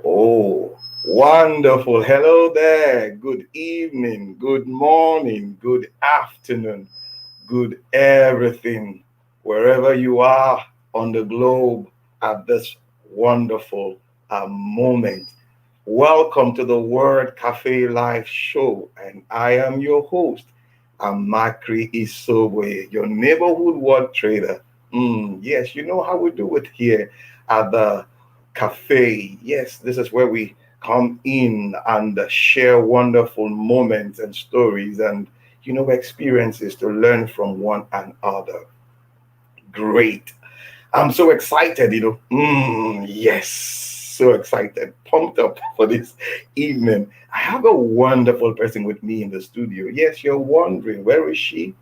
Oh, wonderful. Hello there. Good evening, good morning, good afternoon, good everything, wherever you are on the globe at this wonderful moment. Welcome to the Word Café Live Show, and I am your host, Amakri Isobwe, your neighborhood word trader. Yes, you know how we do it here at the cafe. Yes, this is where we come in and share wonderful moments and stories and experiences to learn from one another. Great. I'm so excited, yes, so excited, pumped up for this evening. I have a wonderful person with me in the studio. Yes, you're wondering, where is she?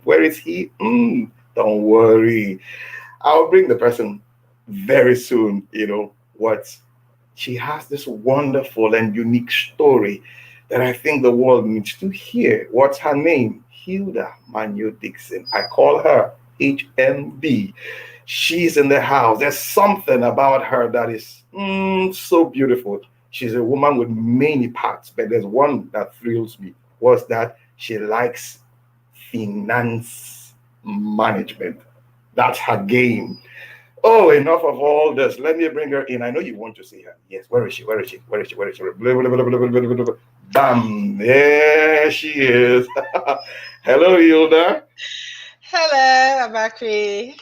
Where is he? Don't worry. I'll bring the person very soon. What she has this wonderful and unique story that I think the world needs to hear. What's her name? Hilda Manyo DICKSON. I call her HMD. She's in the house. There's something about her that is so beautiful. She's a woman with many parts, but there's one that thrills me. Was that she likes finance management. That's her game. Oh, enough of all this. Let me bring her in. I know you want to see her. Yes, where is she? Where is she? Where is she? Where is she? Blah, blah, blah, blah, blah, blah, blah, blah. Bam! There she is. Hello, Hilda. Hello, Abakri.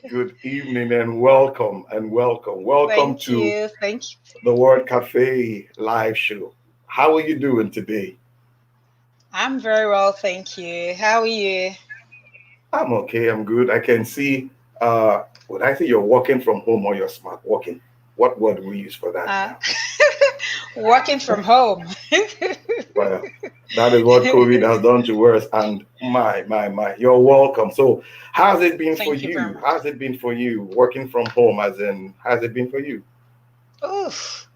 Good evening and welcome and welcome. Welcome Thank to you. Thank you. the Word Cafe live show. How are you doing today? I'm very well, thank you. How are you? I'm okay. I'm good. I can see. Would I say you're working from home or you're smart working? What word do we use for that Uh, now? Working from home. Well, that is what COVID has done to us. And my, you're welcome. So, how's it been for Thank you very you? much. How's it been for you working from home? As in, how's it been for you? Oof.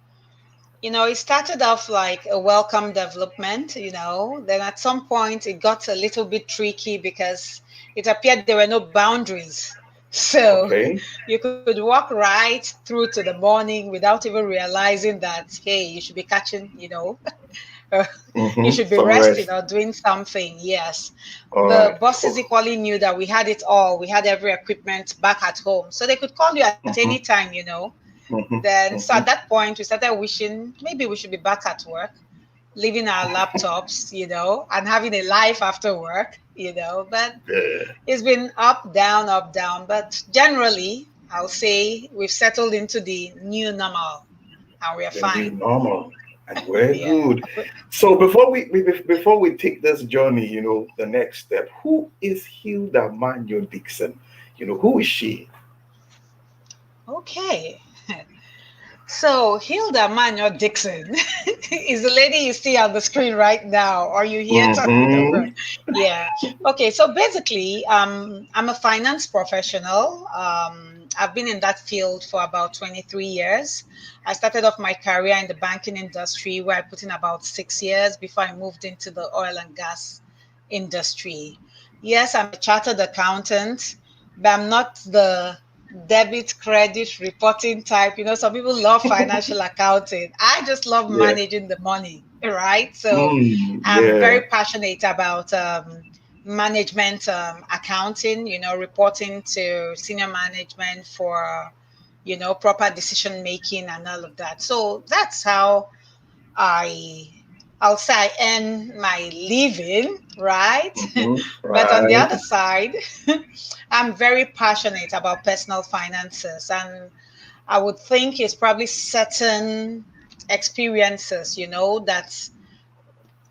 It started off like a welcome development. Then at some point it got a little bit tricky because it appeared there were no boundaries. So Okay. you could walk right through to the morning without even realizing that, hey, you should be catching, you should be Some resting rest. or doing something. Yes. All The right. bosses Oh, equally knew that we had it all. We had every equipment back at home. So they could call you at any mhm, time. mhm, Then, so at mhm. that point, we started wishing maybe we should be back at work, leaving our laptops, and having a life after work. But Yeah, it's been up, down, up, down. But generally, I'll say we've settled into the new normal and we're the new fine. normal, and we're Yeah. good. So before we take this journey, the next step. Who is Hilda Manyo Dixon? Who is she? Okay. So Hilda Manyo DICKSON is the lady you see on the screen right now. Are you here talking over? Mm-hmm. Yeah. Okay. So basically, I'm a finance professional. I've been in that field for about 23 years. I started off my career in the banking industry where I put in about 6 years before I moved into the oil and gas industry. Yes, I'm a chartered accountant, but I'm not the debit credit reporting type. Some people love financial accounting. I just love Yeah. managing the money, right? So I'm Yeah. very passionate about management accounting, reporting to senior management for, proper decision making and all of that. So that's how I I'll say I earn my living, right? But on the Right. other side, I'm very passionate about personal finances, and I would think it's probably certain experiences, that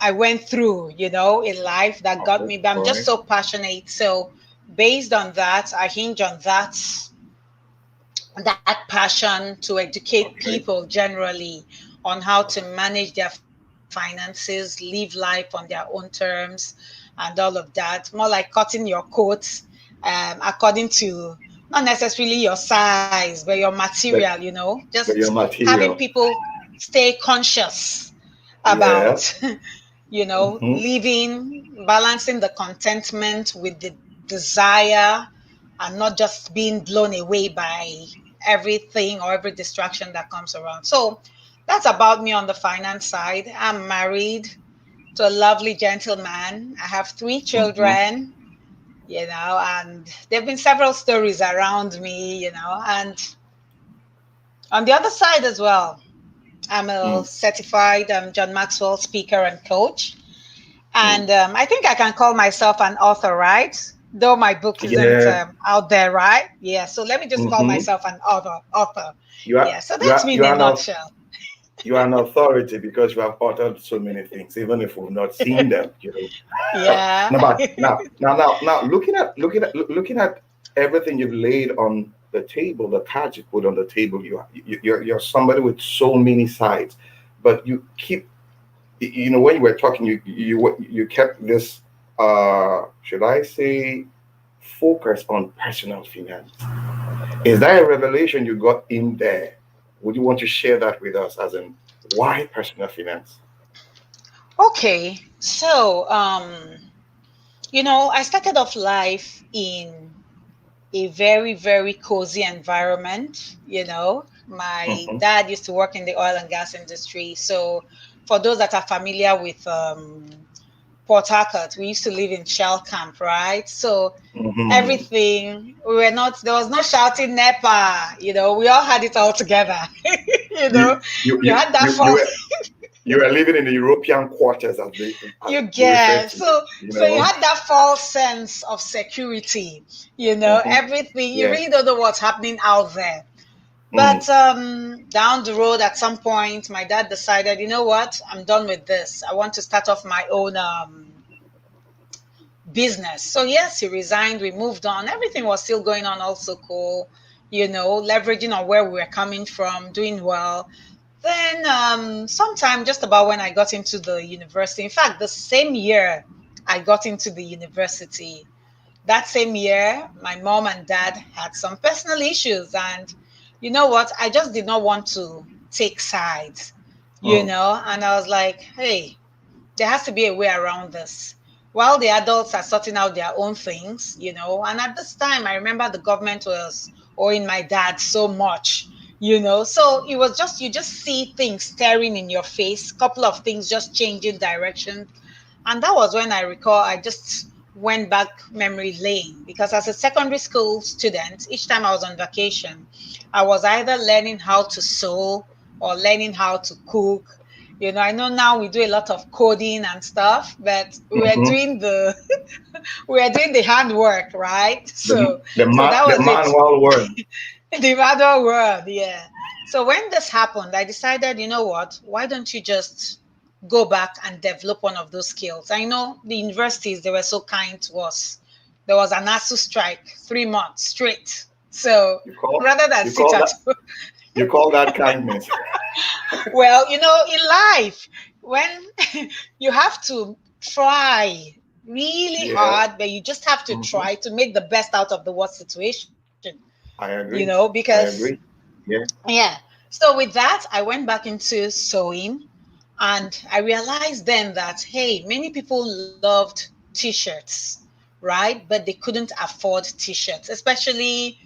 I went through, in life that got Okay. me. But I'm All just right. so passionate. So based on that, I hinge on that passion to educate Okay. people generally on how to manage their finances, live life on their own terms, and all of that. More like cutting your coat according to not necessarily your size, but your material, But just but your having material. people stay conscious about, Yeah. Mm-hmm. living, balancing the contentment with the desire and not just being blown away by everything or every distraction that comes around. So that's about me on the finance side. I'm married to a lovely gentleman. I have three Mm-hmm. children, and there have been several stories around me, and on the other side as well, I'm a Mm. certified John Maxwell speaker and coach. Mm. And I think I can call myself an author, right? Though my book isn't Yeah. out there, right? Yeah. So let me just call Mm-hmm. myself an author. Author. You are Yeah. So you that's are me you in a are not nutshell. you are an authority because you have authored so many things, even if we've not seen them. Yeah. No, but now, looking at everything you've laid on the table, the cards you put on the table, you're somebody with so many sides, but you keep, when you were talking, you kept this, should I say, focus on personal finance. Is that a revelation you got in there? Would you want to share that with us, as in why personal finance? Okay. So, I started off life in a very, very cozy environment. My Hmm. dad used to work in the oil and gas industry. So, for those that are familiar with Port Harcourt, we used to live in Shell Camp, right? So, Hmm. everything, there was no shouting NEPA, we all had it all together. you You know, you you you had that you you false, were you were living in the European quarters, as you they refer get, to it. so you had that false sense of security, Hmm. everything, you Yeah. really don't know what's happening out there. Mm. But down the road, at some point, my dad decided, you know what, I'm done with this. I want to start off my own business. So yes, he resigned. We moved on. Everything was still going on, also cool. Leveraging on where we were coming from, doing well. Then sometime just about when I got into the university. In fact, the same year I got into the university, that same year, my mom and dad had some personal issues. And you know what? I just did not want to take sides, Mm. and I was like, hey, there has to be a way around this. While the adults are sorting out their own things, and at this time, I remember the government was owing my dad so much, so it was just, you just see things staring in your face, couple of things just changing direction. And that was when I recall, I just went back memory lane, because as a secondary school student, each time I was on vacation, I was either learning how to sew or learning how to cook. I know now we do a lot of coding and stuff, but we were Hmm. doing the we were doing the handwork, right? The So that the was it. manual work. The other world, yeah. So when this happened, I decided, you know what? Why don't you just go back and develop one of those skills? I know the universities, they were so kind to us. There was an ASU strike, 3 months straight. So You call rather than you sit call at that you call that kindness. well, in life, when you have to try really Yeah. hard, but you just have to Hmm. try to make the best out of the worst situation, I agree. I because agree. Yeah. yeah. So with that, I went back into sewing, and I realized then that, hey, many people loved t-shirts, right? But they couldn't afford t-shirts, especially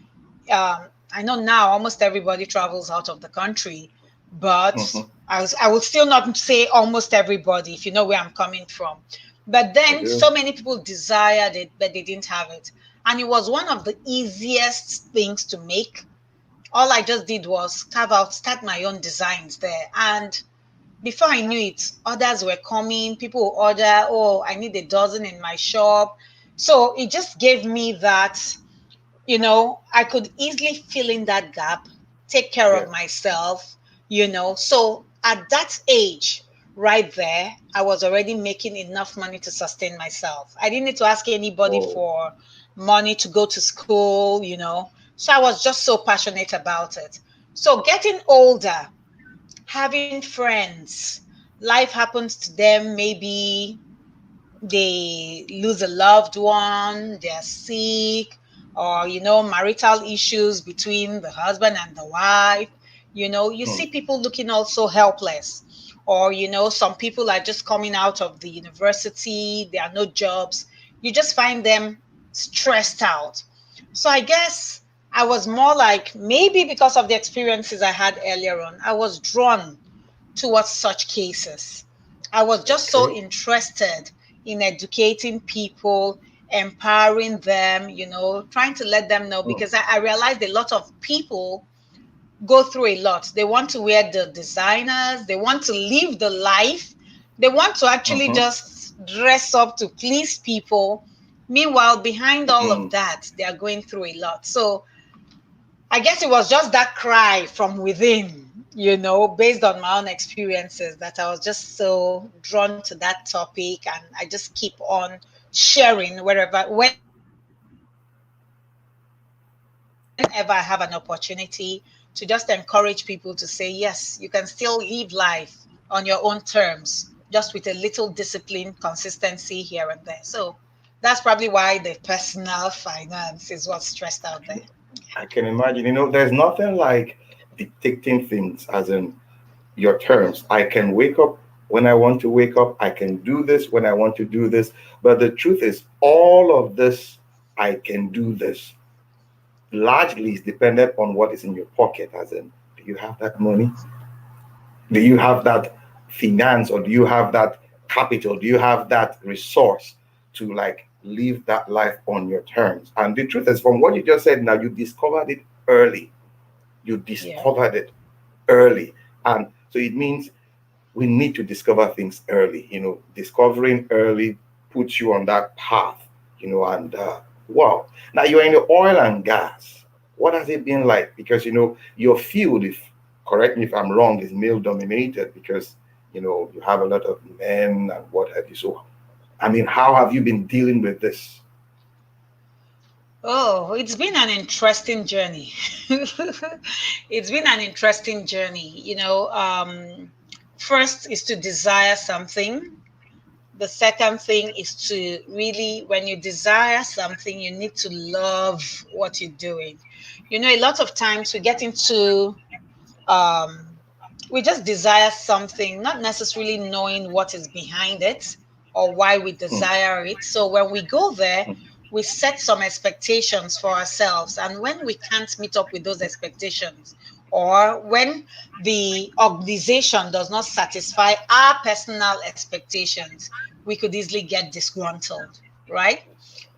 I know now almost everybody travels out of the country, but Hmm. I would still not say almost everybody, if you know where I'm coming from. But I then do. so many people desired it, but they didn't have it. And it was one of the easiest things to make. All I just did was carve out, start my own designs there. And before I knew it, others were coming. People would order, oh, I need a dozen in my shop. So it just gave me that, I could easily fill in that gap, take care Yeah. of myself, So at that age, right there, I was already making enough money to sustain myself. I didn't need to ask anybody Oh. for money to go to school, So I was just so passionate about it. So getting older, having friends, life happens to them, maybe they lose a loved one, they're sick, or marital issues between the husband and the wife. You Hmm. see people looking also helpless, or some people are just coming out of the university, there are no jobs. You just find them stressed out. So I guess I was more like, maybe because of the experiences I had earlier on, I was drawn towards such cases. I was just so Okay. interested in educating people, empowering them, trying to let them know, Mm, because I realized a lot of people go through a lot. They want to wear the designers, they want to live the life, they want to actually mhm, just dress up to please people. Meanwhile, behind all of mm. that, they are going through a lot. So I guess it was just that cry from within, based on my own experiences, that I was just so drawn to that topic. And I just keep on sharing whenever I have an opportunity to just encourage people to say, yes, you can still live life on your own terms, just with a little discipline, consistency here and there. So that's probably why the personal finance is what's stressed out there. I can imagine. There's nothing like dictating things as in your terms. I can wake up when I want to wake up. I can do this when I want to do this. But the truth is, all of this, I can do this, largely is dependent on what is in your pocket. As in, do you have that money? Do you have that finance, or do you have that capital? Do you have that resource to like live that life on your terms? And the truth is, from what you just said now, you discovered it early. You Yeah. discovered it early. And so it means we need to discover things early. Discovering early puts you on that path, and wow. Now you're in the oil and gas. What has it been like? Because, your field, if correct me if I'm wrong, is male dominated because, you have a lot of men and what have you. So, I mean, how have you been dealing with this? Oh, it's been an interesting journey. It's been an interesting journey. First is to desire something. The second thing is to really, when you desire something, you need to love what you're doing. A lot of times um, we just desire something, not necessarily knowing what is behind it or why we Hmm, desire it. So when we go there, hmm, we set some expectations for ourselves. And when we can't meet up with those expectations, or when the organization does not satisfy our personal expectations, we could easily get disgruntled, right?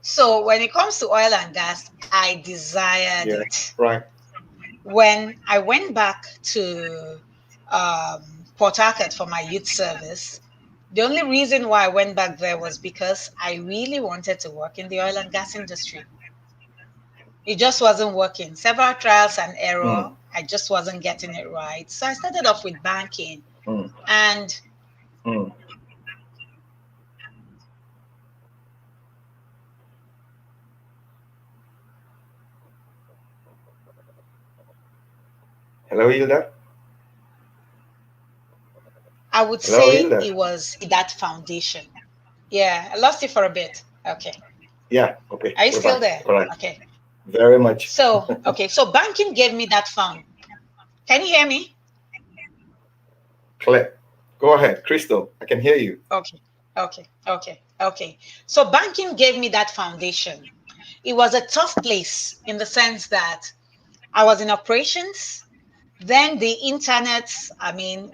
So when it comes to oil and gas, I desired yeah, it. right. When I went back to Port Harcourt for my youth service, the only reason why I went back there was because I really wanted to work in the oil and gas industry. It just wasn't working. Several trials and Hmm, error. I just wasn't getting it right. So I started off with banking. hmm, And hmm. Hello, Hilda. I would Hello, say Hilda. it was that foundation. Yeah, I lost you for a bit. Okay. Yeah. Okay, Are you we're still back. there? All right. Okay. Very much. So banking gave me that found. Can you hear me? Clear. Go ahead, Crystal. I can hear you. Okay. So banking gave me that foundation. It was a tough place in the sense that I was in operations. Then the internet,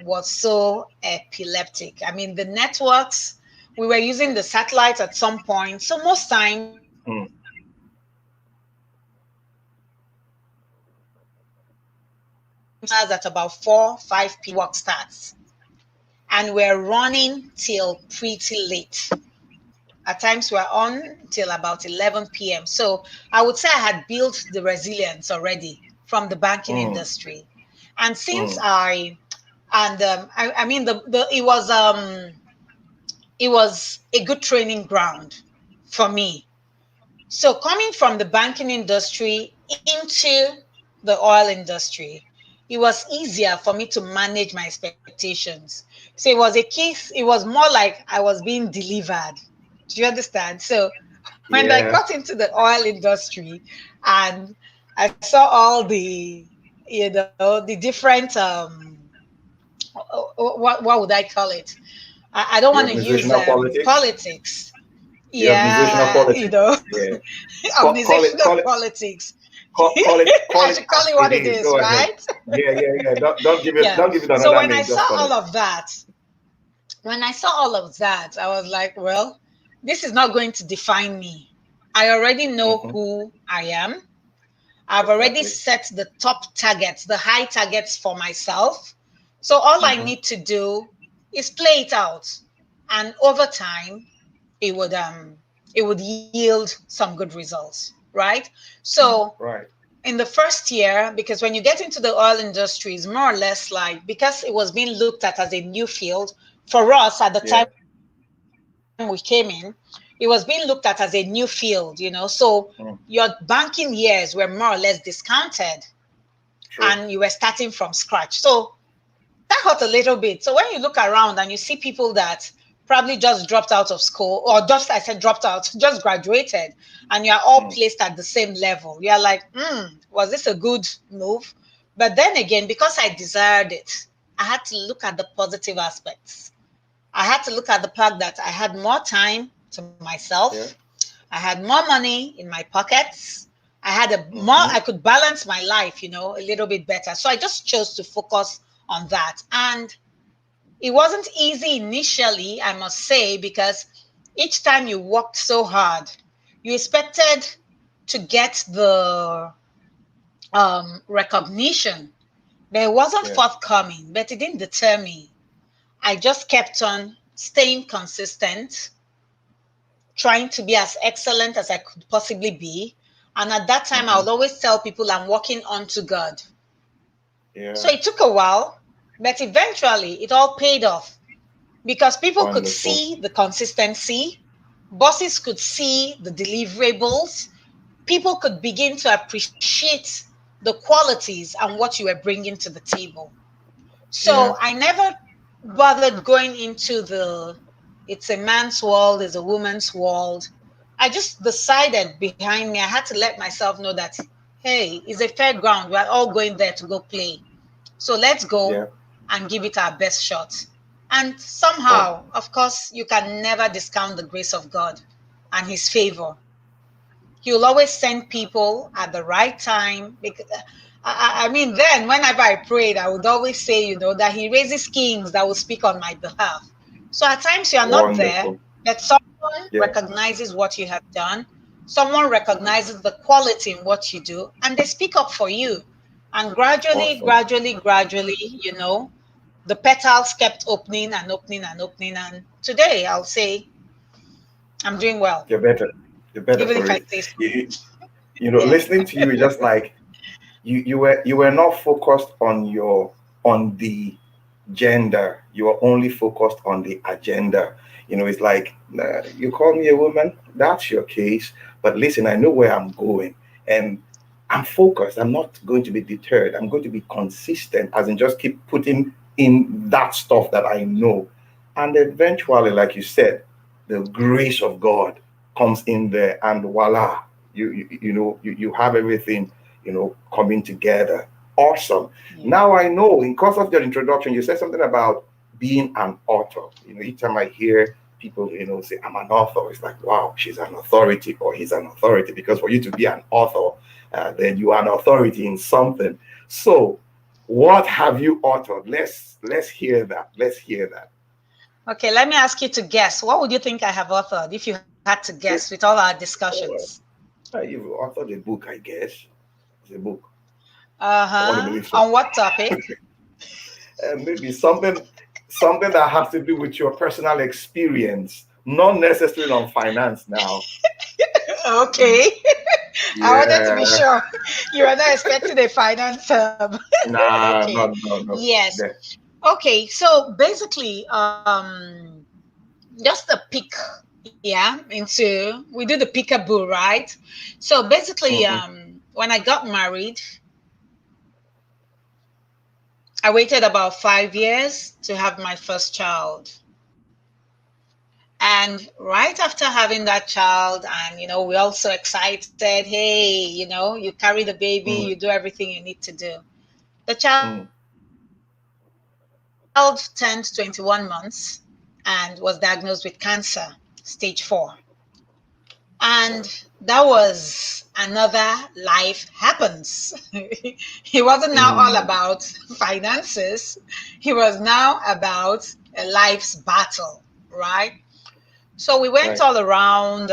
was so epileptic. The networks, we were using the satellites at some point. So most times we would Mm, start at about 4, 5 p.m. work starts. And we're running till pretty late. At times we're on till about 11 p.m. So I would say I had built the resilience already from the banking mm, industry. And since mm, I mean it was a good training ground for me. So coming from the banking industry into the oil industry, it was easier for me to manage my expectations. So it was a case, it was more like I was being delivered. Do you understand? So when I yeah. got into the oil industry and I saw all the different what would I call it? I don't The want to use organizational politics. politics. The organizational Yeah, politics. Yeah. Call it. organizational Call it. politics. call I it should call as it it what it is. is, Go ahead. right? Yeah. Yeah. Don't give it So another when I name. saw Just call all it. of that, when I saw all of that, I was like, well, this is not going to define me. I already know Hmm. who I am. I've already Exactly. set the top targets, the high targets for myself. So all I Hmm. need to do is play it out. And over time, it would um it would yield some good results, right? So Right. in the first year, because when you get into the oil industry, it's more or less like, because it was being looked at as a new field for us at the time Yeah. we came in, it was being looked at as a new field, so your Mm. banking years were more or less discounted and you were True. starting from scratch. So that hurt a little bit. So when you look around and you see people that probably just dropped out of school, or just, I said dropped out, just graduated, and you're all Mm. placed at the same level, you're like, was this a good move? But then again, because I desired it, I had to look at the positive aspects. I had to look at the fact that I had more time to myself. Yeah. I had more money in my pockets. I had a more, Hmm. I could balance my life, a little bit better. So I just chose to focus on that. And it wasn't easy initially, I must say, because each time you worked so hard, you expected to get the recognition, but it wasn't Yeah. forthcoming, but it didn't deter me. I just kept on staying consistent, trying to be as excellent as I could possibly be. And at that time, I Hmm. would always tell people I'm working onto God. So Yeah. it took a while, but eventually it all paid off because people could Wonderful. see the consistency, bosses could see the deliverables, people could begin to appreciate the qualities and what you were bringing to the table. So Yeah. I never bothered going into the it's a man's world, it's a woman's world. I just decided behind me, I had to let myself know that, hey, it's a fair ground. We're all going there to go play. So let's go Yeah. and give it our best shot. And Wow. somehow, of course, you can never discount the grace of God and his favor. He will always send people at the right time. Because I mean, then whenever I prayed, I would always say, that he raises kings that will speak on my behalf. So at times you are not there, Wonderful. but someone Yeah. recognizes what you have done. Someone recognizes the quality in what you do, and they speak up for you. And gradually, Awesome. gradually, gradually, the petals kept opening and opening and opening. And today I'll say I'm doing well, You're better. You're better even for if I it. say so. You, Yeah. listening to you is just like you were not focused on the gender. You were only focused on the agenda. It's like you call me a woman. That's your case. But listen, I know where I'm going, and I'm focused. I'm not going to be deterred. I'm going to be consistent, as in just keep putting in that stuff that I know, and eventually, like you said, the grace of God comes in there, and voila, you have everything coming together. Awesome. Yeah. Now I know, in course of your introduction, you said something about being an author. Each time I hear people, say I'm an author, it's like, wow, she's an authority or he's an authority. Because for you to be an author, then you are an authority in something. So, what have you authored? Let's hear that. Let's hear that. Okay, let me ask you to guess. What would you think I have authored if you had to guess with all our discussions? You've authored a book, I guess. It's a book. I want to Uh-huh. believe so. On what topic? Maybe something that has to do with your personal experience, not necessarily on finance now. Okay. I wanted to be Yeah. sure. You are not expecting a finance Nah, Okay. no. Yes. There. Okay. So basically, just a peek, yeah, into we do the peekaboo, right? So basically, Hmm. when I got married, I waited about 5 years to have my first child. And right after having that child, and we're also excited, hey, you carry the baby, you do Mm, everything you need to do. The child mm, turned 21 months and was diagnosed with cancer, stage 4. And that was another life happens. It wasn't now all Mm. about finances. It was now about a life's battle, right? So we went Right. all around.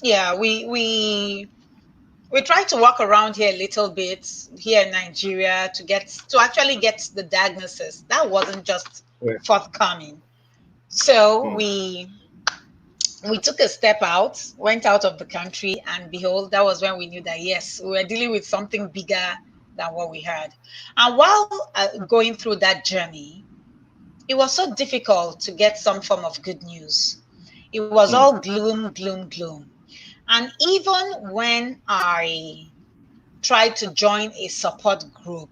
Yeah, we tried to walk around here a little bit here in Nigeria to actually get the diagnosis. That wasn't just Right. forthcoming. So Mm. we took a step out, went out of the country, and behold, that was when we knew that yes, we were dealing with something bigger than what we had. And while going through that journey, it was so difficult to get some form of good news. It was Mm. all gloom, gloom, gloom. And even when I tried to join a support group,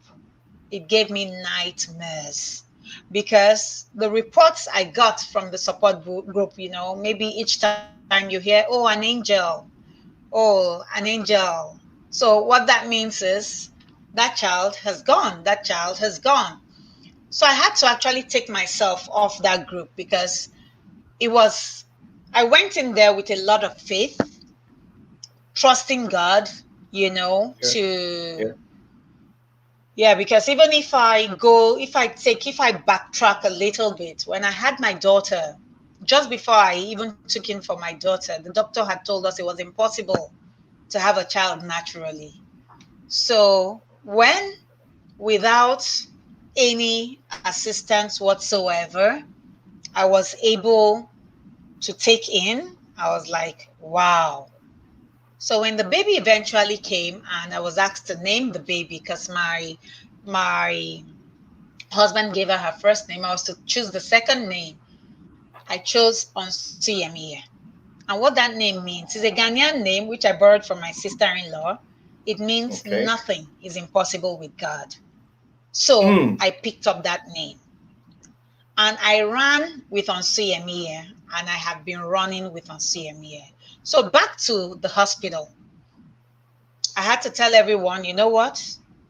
it gave me nightmares because the reports I got from the support group, maybe each time you hear, oh, an angel, oh, an angel. So what that means is that child has gone, that child has gone. So I had to actually take myself off that group because it was, I went in there with a lot of faith, trusting God, Yeah. Yeah. yeah, because even if I backtrack a little bit, when I had my daughter, just before I even took in for my daughter, the doctor had told us it was impossible to have a child naturally. So when, without any assistance whatsoever, I was able to take in, I was like, wow. So when the baby eventually came and I was asked to name the baby because my husband gave her her first name, I was to choose the second name. I chose Onsuyemiye. And what that name means is a Ghanaian name which I borrowed from my sister-in-law. It means Okay. nothing is impossible with God. So Mm. I picked up that name and I ran with Onsuyemiye, and I have been running with Onsuyemiye. So back to the hospital, I had to tell everyone, you know what?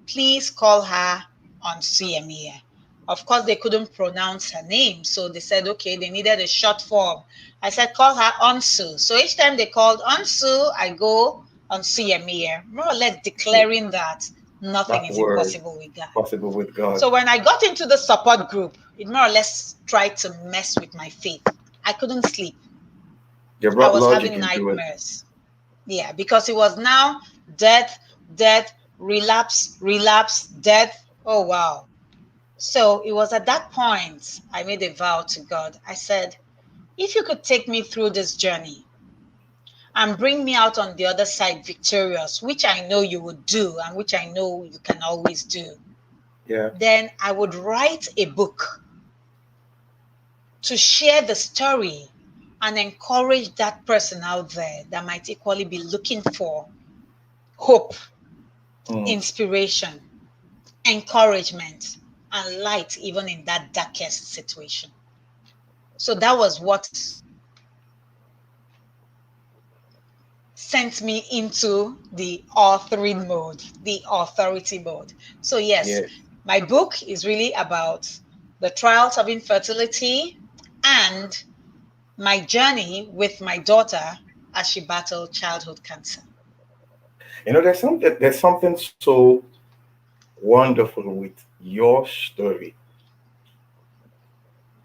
Please call her Onsuyemiye. Of course, they couldn't pronounce her name, so they said, okay, they needed a short form. I said, call her Onsu. So each time they called Onsu, I go Onsuyemiye, more or less Yeah. declaring that nothing That is word impossible with God. possible with God. So when I got into the support group, it more or less tried to mess with my faith. I couldn't sleep. You I brought was logic having into it. nightmares. Yeah, because it was now death, death, relapse, relapse, death. Oh, wow. So it was at that point I made a vow to God. I said, if you could take me through this journey and bring me out on the other side victorious, which I know you would do and which I know you can always do, Yeah. then I would write a book to share the story and encourage that person out there that might equally be looking for hope, Mm. inspiration, encouragement, and light, even in that darkest situation. So that was what sent me into the authoring mode, the authority mode. So, yes, Yes. my book is really about the trials of infertility and my journey with my daughter as she battled childhood cancer. There's something so wonderful with your story.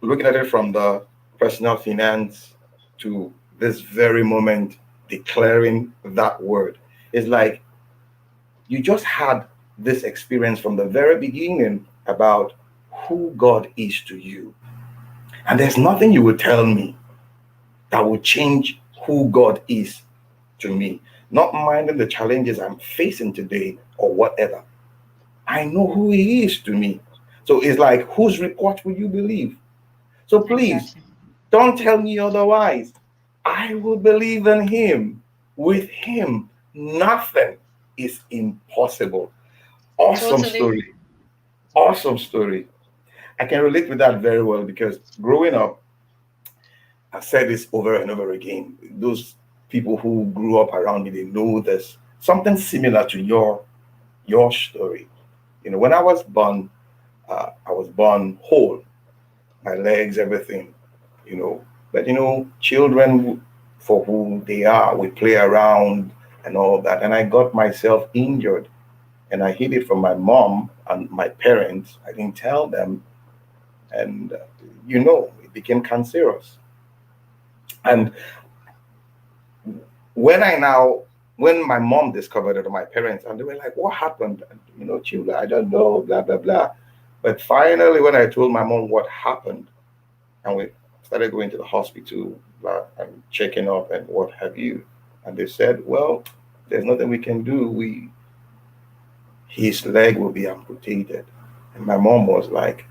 Looking at it from the personal finance to this very moment declaring that word. It's like you just had this experience from the very beginning about who God is to you. And there's nothing you will tell me that will change who God is to me. Not minding the challenges I'm facing today or whatever. I know who He is to me. So it's like, whose report will you believe? So please, Exactly. don't tell me otherwise. I will believe in Him. With Him, nothing is impossible. Awesome Totally. story. Awesome story. I can relate with that very well because growing up, I've said this over and over again. Those people who grew up around me, they know this. Something similar to your story. When I was born whole, my legs, everything. You know, but children for who they are. We play around and all that. And I got myself injured, and I hid it from my mom and my parents. I didn't tell them. And, it became cancerous. And when I now, when my mom discovered it, or my parents, and they were like, "What happened?" And, Chula, I don't know, blah, blah, blah. But finally, when I told my mom what happened, and we started going to the hospital, and checking up and what have you, and they said, "Well, there's nothing we can do. His leg will be amputated." And my mom was like,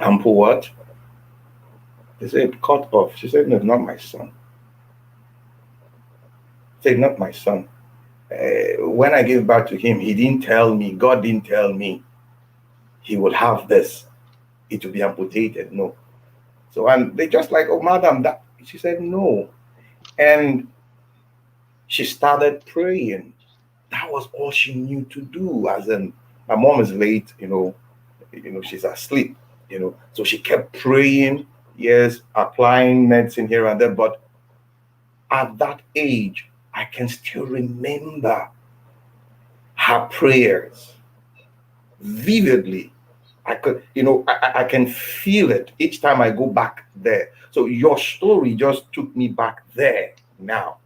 "Ampu what?" They said, "Cut off." She said, "No, not my son." I said, "Not my son." When I gave back to him, he didn't tell me, God didn't tell me he will have this. It will be amputated. No. So, and they just like, "Oh, madam, that." She said, "No." And she started praying. That was all she knew to do. As in, my mom is late, she's asleep, So she kept praying, yes, applying medicine here and there. But at that age, I can still remember her prayers vividly. I could, I can feel it each time I go back there. So your story just took me back there now.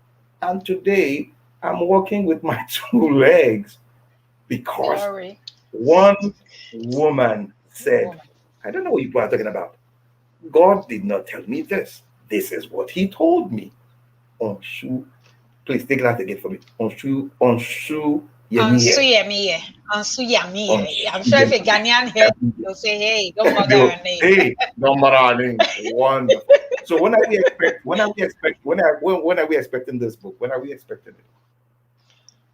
And today I'm walking with my two legs because Glory. one woman said, I don't know what you are talking about. God did not tell me this. This is what he told me. Onshu, please take that again for me. Onshu Yemiye. Ansuyemiye. Ansuyamiye. I'm sure if a Onshu Ghanaian hears, they'll say, hey, don't bother Yo, her name. hey, no matter. Wonderful. So when are we expecting this book? When are we expecting it?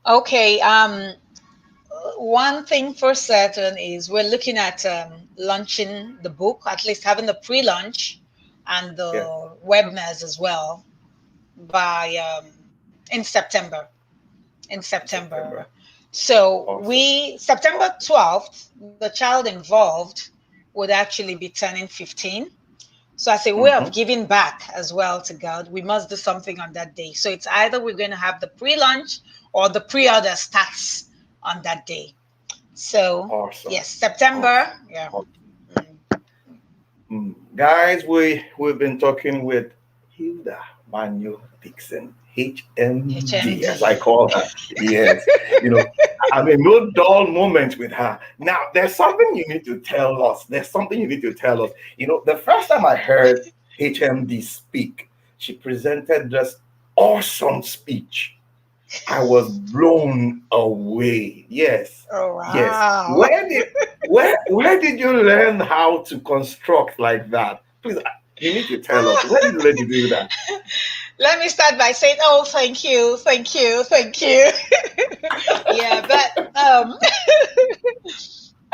Okay. One thing for certain is we're looking at launching the book, at least having the pre-launch and Yeah, the webinars as well by in September. In September. September. So Awesome. September 12th, the child involved would actually be turning 15. So as a way Mm-hmm. of giving back as well to God, we must do something on that day. So it's either we're going to have the pre-launch or the pre-order starts on that day. So Awesome. yes, September. Awesome. Yeah. Awesome. Guys, we've been talking with Hilda Manyo DICKSON, HMD, as I HMD. call her. Yes, you know, I mean, no dull moments with her. Now, there's something you need to tell us. There's something you need to tell us. The first time I heard HMD speak, she presented this awesome speech. I was blown away. Yes, Oh yes. wow. Where did you learn how to construct like that? Please, you need to tell us. Where did you learn to do that? Let me start by saying, oh, thank you, thank you, thank you. Yeah, but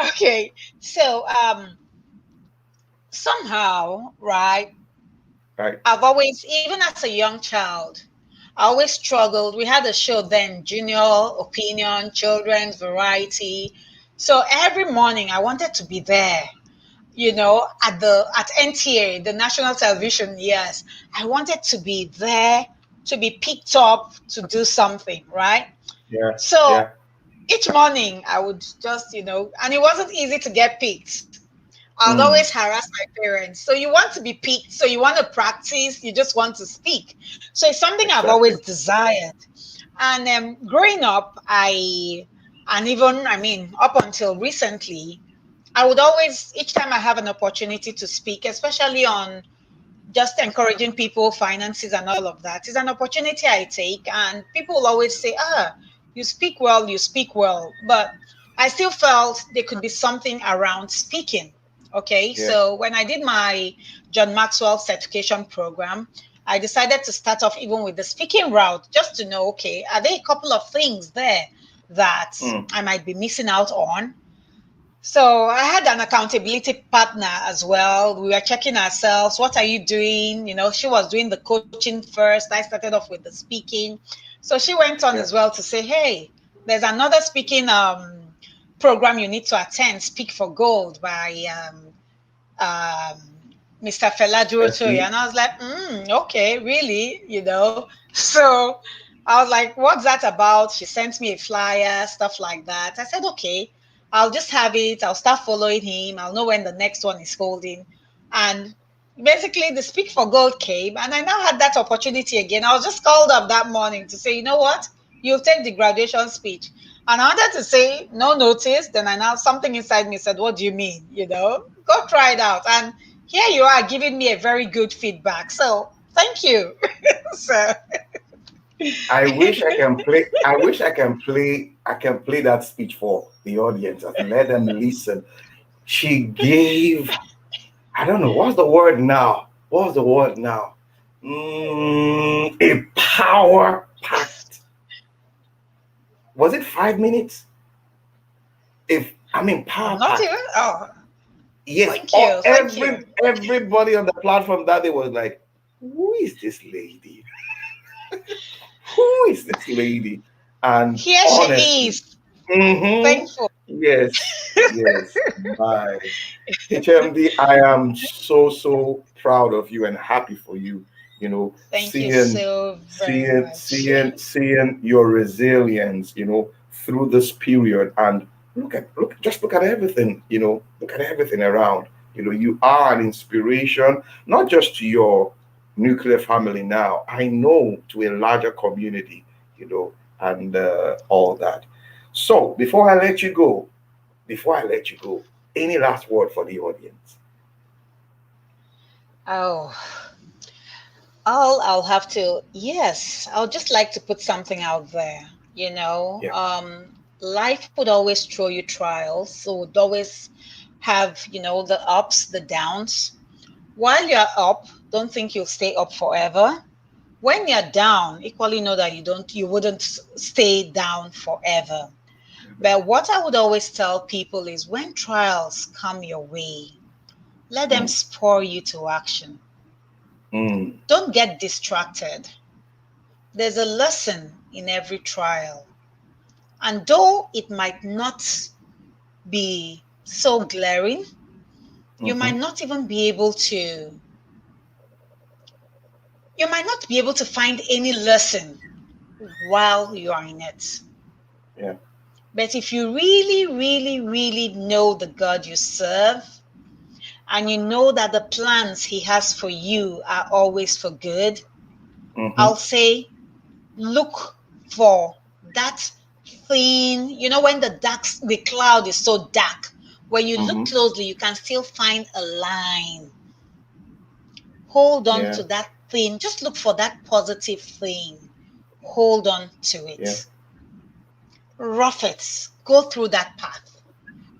okay. So somehow, right? Right. I've always, even as a young child, I always struggled. We had a show then, Junior Opinion, Children's Variety. So every morning I wanted to be there, at NTA, the national television. Yes, I wanted to be there, to be picked up to do something, right? Yeah. So Yeah. each morning I would just, and it wasn't easy to get picked. I would always Mm, harass my parents. So you want to be picked, so you want to practice, you just want to speak. So it's something I've exactly. always desired. And growing up, and even, I mean, up until recently, I would always, each time I have an opportunity to speak, especially on just encouraging people, finances, and all of that, is an opportunity I take. And people will always say, you speak well, you speak well. But I still felt there could be something around speaking. Okay. Yeah. So when I did my John Maxwell certification program, I decided to start off even with the speaking route just to know, okay, are there a couple of things there that Mm, I might be missing out on? So I had an accountability partner as well. We were checking ourselves. What are you doing? She was doing the coaching first. I started off with the speaking. So she went on yeah. as well to say, hey, there's another speaking program you need to attend, Speak for Gold by Mr. Fela Durotoye. Okay. And I was like, okay, really? So I was like, what's that about? She sent me a flyer, stuff like that. I said, okay, I'll just have it. I'll start following him. I'll know when the next one is holding. And basically, the Speak for Gold came, and I now had that opportunity again. I was just called up that morning to say, you know what? You'll take the graduation speech. And I wanted to say, no notice. Then I now, something inside me said, what do you mean? Go try it out. And here you are giving me a very good feedback. So thank you. So I wish I can play. I wish I can play. I can play that speech for the audience and let them listen. She gave. I don't know what's the word now. What's the word now? A power packed. Was it 5 minutes? If I mean I'm power not even. packed. Oh, Yes. thank you. Thank you. Everybody on the platform that day was like, "Who is this lady? Who is this lady?" And Here she honestly, is. hmm Thankful. yes, yes. My HMD, I am so proud of you and happy for you. Thank you Seeing, so very seeing, much. seeing, seeing your resilience. Through this period, and just look at everything. Look at everything around. You are an inspiration, not just to your nuclear family now. I know to a larger community. And all that. So before I let you go, any last word for the audience? Oh, I'll have to. Yes, I'll just like to put something out there. Yeah. Life would always throw you trials, so would always have the ups, the downs. While you're up, don't think you'll stay up forever. When you're down, equally know that you wouldn't stay down forever. But what I would always tell people is when trials come your way, let them Mm, spur you to action. mm, Don't get distracted. There's a lesson in every trial. And though it might not be so glaring, you mm-hmm. might not even be able to you might not be able to find any lesson while you are in it. Yeah. But if you really, really, really know the God you serve, and you know that the plans He has for you are always for good, Mm-hmm. I'll say, look for that thing. When the cloud is so dark, when you look Mm-hmm. closely, you can still find a line. Hold on Yeah. to that thing. Just look for that positive thing. Hold on to Yeah. it. Rough it. Go through that path.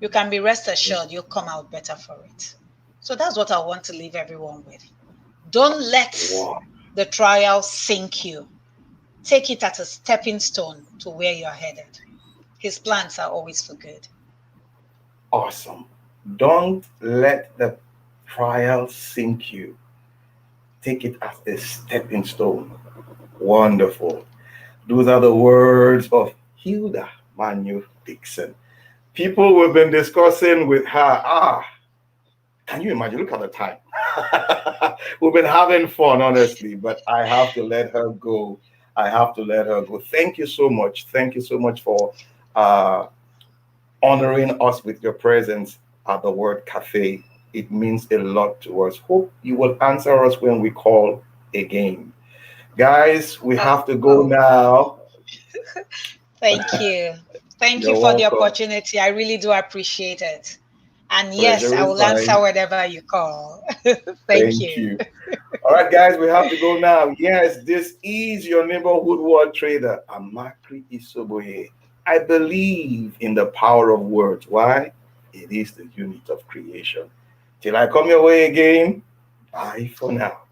You can be rest Yeah. assured you'll come out better for it. So that's what I want to leave everyone with. Don't let Wow. the trial sink you. Take it as a stepping stone to where you're headed. His plans are always for good. Awesome. Don't let the trial sink you. Take it as a stepping stone. Wonderful. Those are the words of Hilda Manyo DICKSON. People we've been discussing with her. Can you imagine? Look at the time. We've been having fun, honestly, but I have to let her go. I have to let her go. Thank you so much. Thank you so much for uh, honoring us with your presence at the Word Cafe. It means a lot to us. Hope you will answer us when we call again. Guys, we Oh, have to go now. thank you. Thank you You're for the welcome. opportunity. I really do appreciate it. And yes, Pleasure I is will answer mine. whatever you call. Thank Thank you. you. All right, guys, we have to go now. Yes, this is your neighborhood word trader, Amakri Isoboye. I believe in the power of words. Why? It is the unit of creation. Till I come your way again, bye for now.